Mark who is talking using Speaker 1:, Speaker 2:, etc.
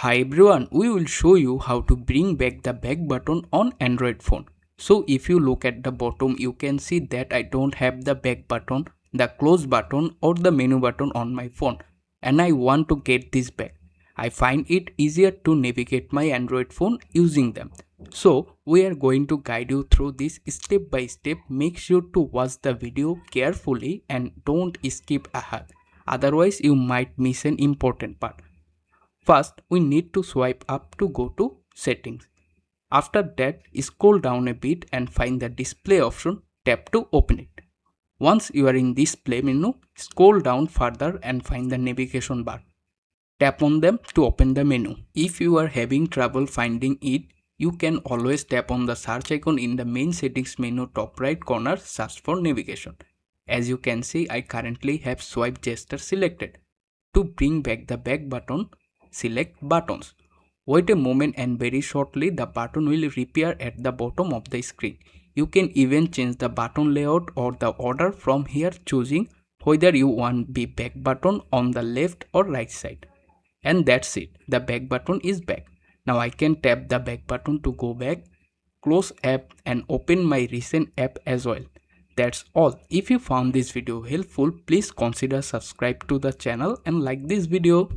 Speaker 1: Hi everyone, we will show you how to bring back the back button on Android phone. So if you look at the bottom, you can see that I don't have the back button, the close button or the menu button on my phone, and I want to get this back. I find it easier to navigate my Android phone using them. So we are going to guide you through this step by step. Make sure to watch the video carefully and don't skip ahead. Otherwise you might miss an important part. First, we need to swipe up to go to settings. After that, scroll down a bit and find the display option, tap to open it. Once you are in display menu, scroll down further and find the navigation bar. Tap on them to open the menu. If you are having trouble finding it, you can always tap on the search icon in the main settings menu top right corner, search for navigation. As you can see, I currently have swipe gesture selected. To bring back the back button, select buttons. Wait a moment and very shortly the button will reappear at the bottom of the screen. You can even change the button layout or the order from here, choosing whether you want the back button on the left or right side. And that's it, the back button is back. Now I can tap the back button to go back, close app and open my recent app as well. That's all. If you found this video helpful, please consider subscribe to the channel and like this video.